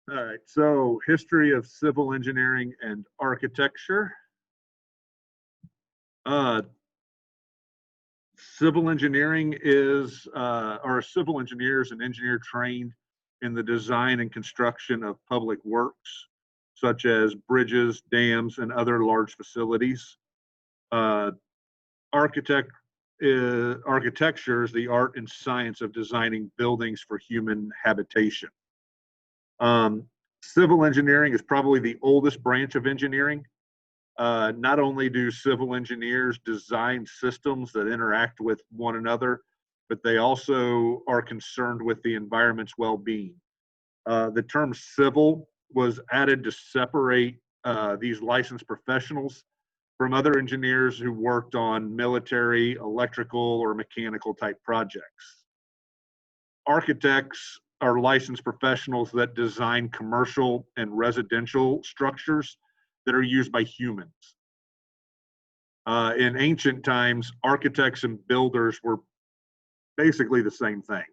All right, so history of civil engineering and architecture. Uh, Civil engineering or a civil engineer is an engineer trained in the design and construction of public works, such as bridges, dams, and other large facilities. Uh, architect Architecture is the art and science of designing buildings for human habitation. Um, Civil engineering is probably the oldest branch of engineering. Not only do civil engineers design systems that interact with one another, but they also are concerned with the environment's well being. The term civil was added to separate these licensed professionals from other engineers who worked on military, electrical, or mechanical type projects. Architects are licensed professionals that design commercial and residential structures that are used by humans. In ancient times, architects and builders were basically the same thing.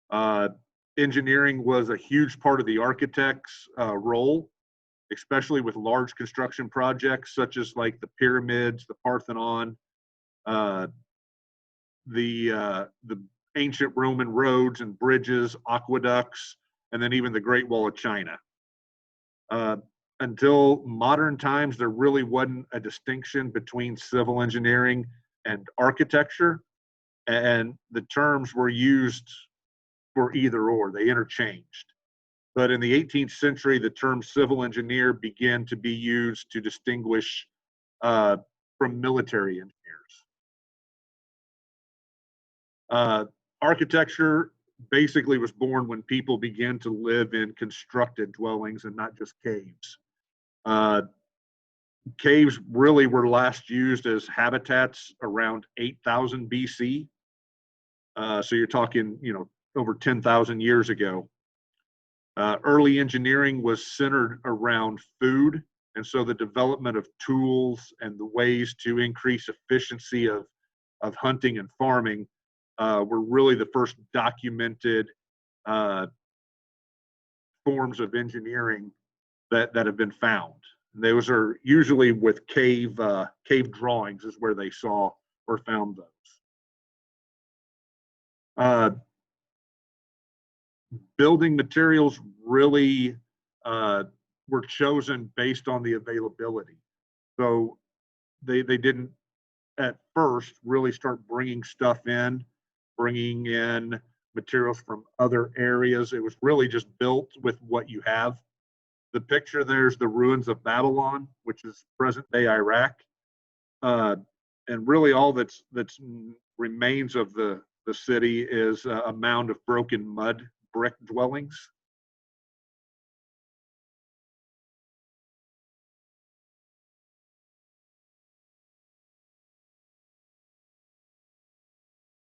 Uh, Engineering was a huge part of the architect's role, especially with large construction projects such as like the pyramids, the Parthenon, uh, the ancient Roman roads and bridges, aqueducts, and then even the Great Wall of China. Uh, until modern times, there really wasn't a distinction between civil engineering and architecture, and the terms were used for either or, they interchanged. But in the 18th century, the term civil engineer began to be used to distinguish uh, from military engineers. Uh, Architecture basically was born when people began to live in constructed dwellings and not just caves. Uh, Caves really were last used as habitats around 8,000 BC. So you're talking, over 10,000 years ago. Early engineering was centered around food, and so the development of tools and the ways to increase efficiency of hunting and farming were really the first documented uh, forms of engineering that have been found. And those are usually with cave drawings is where they saw or found those. Uh, Building materials really were chosen based on the availability. So they didn't at first really start bringing in materials from other areas. It was really just built with what you have. The picture there's the ruins of Babylon, which is present day Iraq, uh, and really all that's remains of the city is a mound of broken mud brick dwellings.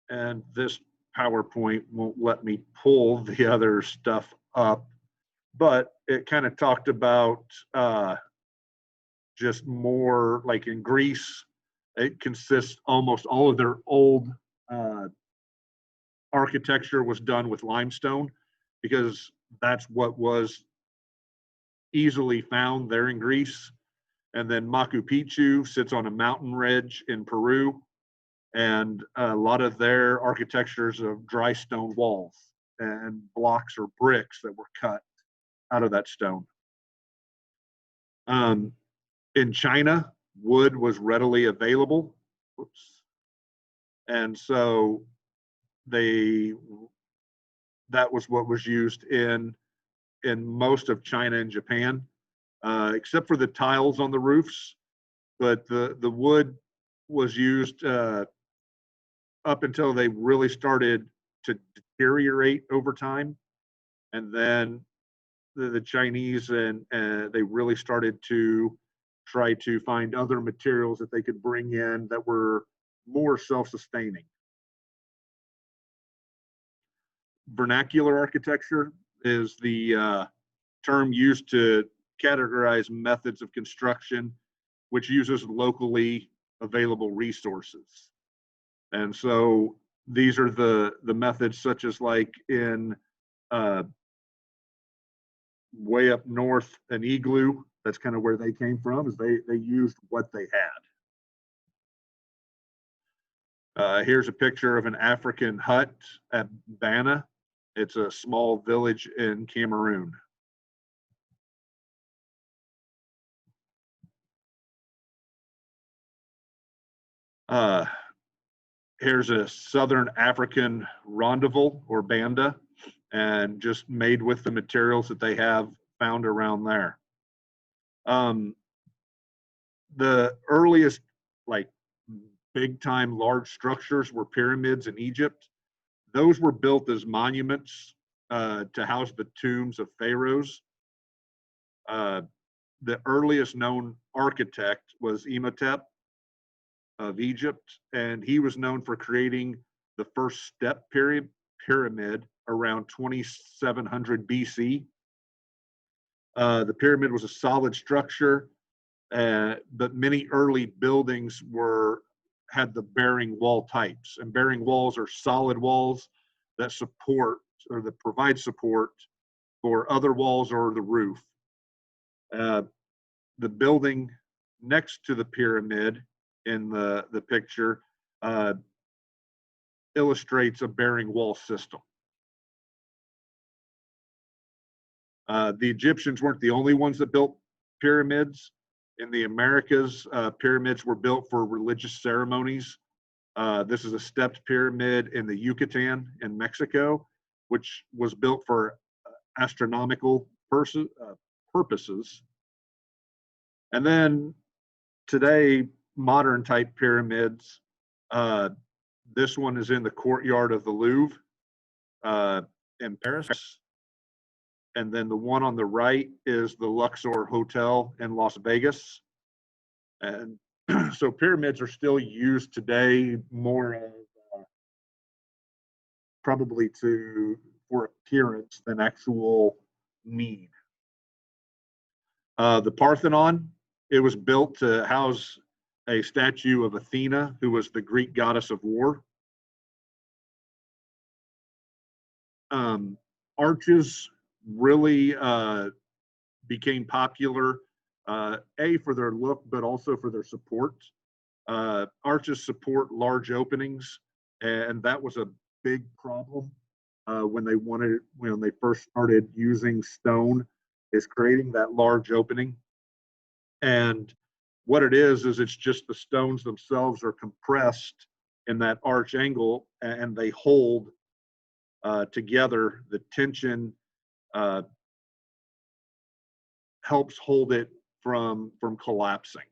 And this PowerPoint won't let me pull the other stuff up, but it kind of talked about just more like in Greece, it consists almost all of their old uh, architecture was done with limestone because that's what was easily found there in Greece. And then Machu Picchu sits on a mountain ridge in Peru, and a lot of their architectures of dry stone walls and blocks or bricks that were cut out of that stone. Um, in China, wood was readily available. Oops. And so they that was what was used in most of China and Japan, except for the tiles on the roofs. But the wood was used up until they really started to deteriorate over time, and then the Chinese and they really started to try to find other materials that they could bring in that were more self-sustaining. Vernacular architecture is the term used to categorize methods of construction which uses locally available resources. And so these are the methods such as like in uh, way up north, an igloo. That's kind of where they came from, is they used what they had. Here's a picture of an African hut at Bana. It's a small village in Cameroon. Here's a Southern African rondevel or banda, and just made with the materials that they have found around there. The earliest, like, big time large structures were pyramids in Egypt. Those were built as monuments to house the tombs of pharaohs. The earliest known architect was Imhotep of Egypt, and he was known for creating the first step pyramid around 2700 BC. The pyramid was a solid structure, but many early buildings had the bearing wall types, and bearing walls are solid walls that support or that provide support for other walls or the roof. The building next to the pyramid in the picture illustrates a bearing wall system. The Egyptians weren't the only ones that built pyramids. In the Americas, pyramids were built for religious ceremonies. This is a stepped pyramid in the Yucatan in Mexico, which was built for astronomical purposes. And then today, modern type pyramids. This one is in the courtyard of the Louvre in Paris. And then the one on the right is the Luxor Hotel in Las Vegas. And so pyramids are still used today more as probably for appearance than actual need. The Parthenon, it was built to house a statue of Athena, who was the Greek goddess of war. Arches really became popular, for their look, but also for their support. Arches support large openings, and that was a big problem when they first started using stone, is creating that large opening. And what it is it's just the stones themselves are compressed in that arch angle, and they hold together. The tension helps hold it from collapsing.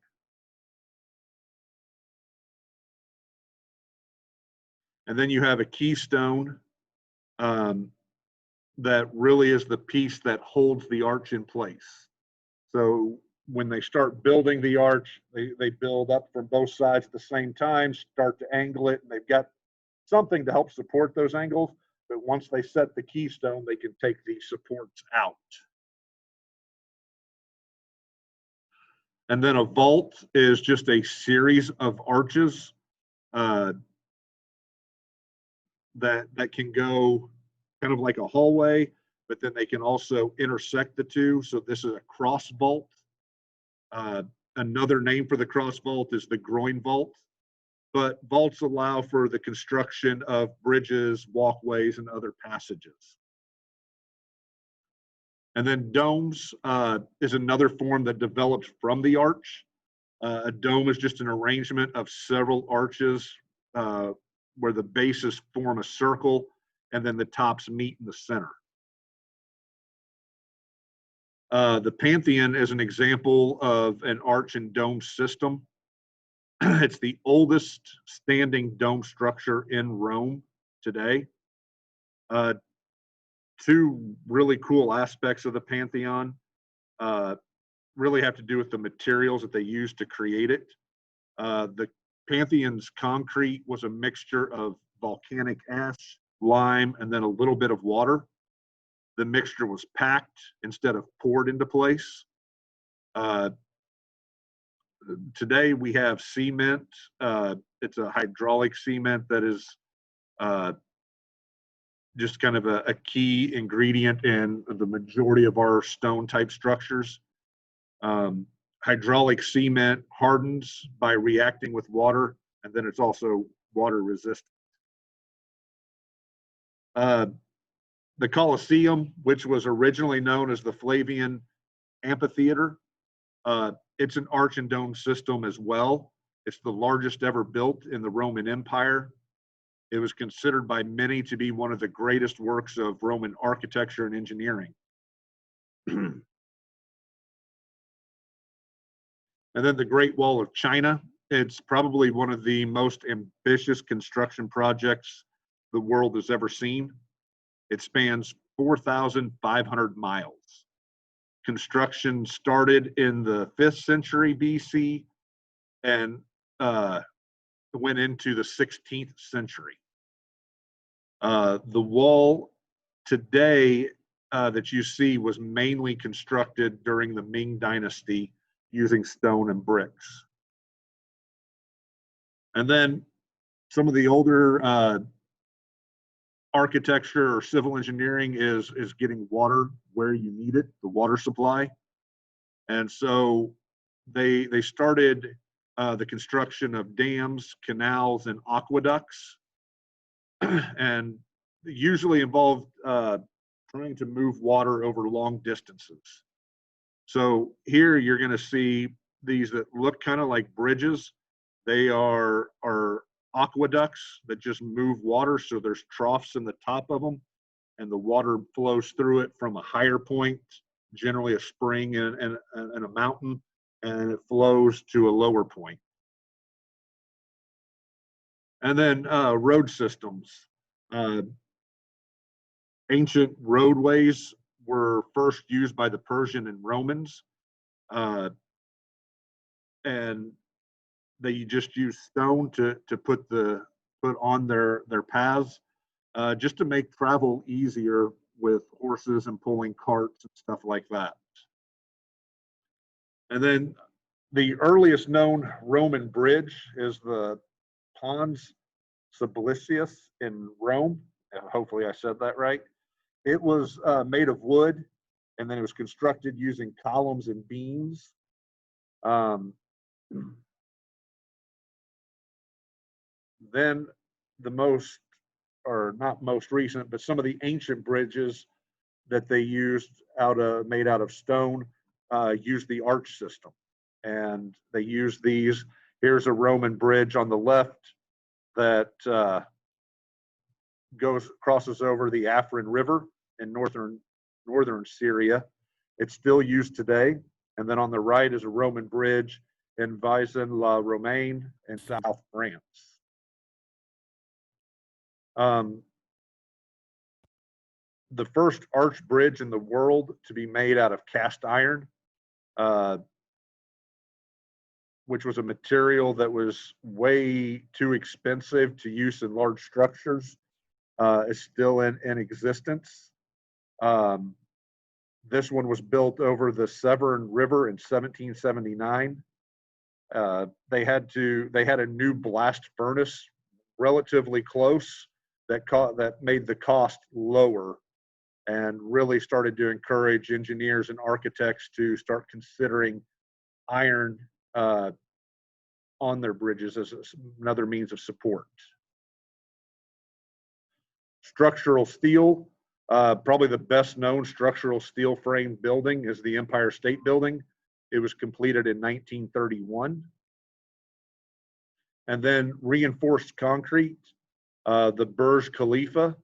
And then you have a keystone that really is the piece that holds the arch in place. So when they start building the arch, they build up from both sides at the same time, start to angle it, and they've got something to help support those angles. But once they set the keystone, they can take these supports out. And then a vault is just a series of arches that can go kind of like a hallway, but then they can also intersect the two. So this is a cross vault. Another name for the cross vault is the groin vault. But vaults allow for the construction of bridges, walkways, and other passages. And then domes is another form that developed from the arch. A dome is just an arrangement of several arches where the bases form a circle and then the tops meet in the center. The Pantheon is an example of an arch and dome system. It's the oldest standing dome structure in Rome today. Two really cool aspects of the Pantheon really have to do with the materials that they used to create it. The Pantheon's concrete was a mixture of volcanic ash, lime, and then a little bit of water. The mixture was packed instead of poured into place. Today we have cement. It's a hydraulic cement that is just kind of a key ingredient in the majority of our stone type structures. Hydraulic cement hardens by reacting with water, and then it's also water resistant. The Colosseum, which was originally known as the Flavian Amphitheater, it's an arch and dome system as well. It's the largest ever built in the Roman Empire. It was considered by many to be one of the greatest works of Roman architecture and engineering. And then the Great Wall of China. It's probably one of the most ambitious construction projects the world has ever seen. It spans 4,500 miles. Construction started in the 5th century BC and went into the 16th century. The wall today that you see was mainly constructed during the Ming Dynasty using stone and bricks. And then some of the older architecture or civil engineering is getting water where you need it, the water supply. And so they started the construction of dams, canals, and aqueducts, and usually involved trying to move water over long distances. So here you're going to see these that look kind of like bridges. They are aqueducts that just move water. So there's troughs in the top of them, and the water flows through it from a higher point, generally a spring and a mountain, and it flows to a lower point. And then road systems. Ancient roadways were first used by the Persian and Romans, and they just used stone to put on their paths, just to make travel easier with horses and pulling carts and stuff like that. And then the earliest known Roman bridge is the Pons Sublicius in Rome. Hopefully I said that right. It was made of wood, and then it was constructed using columns and beams. Then the most, or not most recent, but some of the ancient bridges that they used made out of stone, used the arch system. And they used these. Here's a Roman bridge on the left that crosses over the Afrin River in northern Syria. It's still used today. And then on the right is a Roman bridge in Vaison-la-Romaine in South France. The first arch bridge in the world to be made out of cast iron, which was a material that was way too expensive to use in large structures, is still in existence. This one was built over the Severn River in 1779. They had a new blast furnace relatively close that made the cost lower, and really started to encourage engineers and architects to start considering iron on their bridges as another means of support. Structural steel, probably the best known structural steel frame building is the Empire State Building. It was completed in 1931. And then reinforced concrete, the Burj Khalifa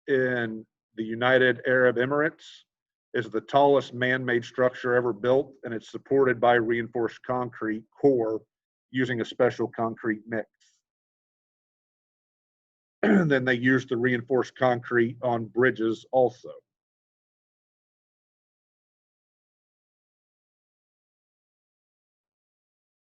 in the United Arab Emirates is the tallest man-made structure ever built, and it's supported by reinforced concrete core using a special concrete mix. And then they used the reinforced concrete on bridges also.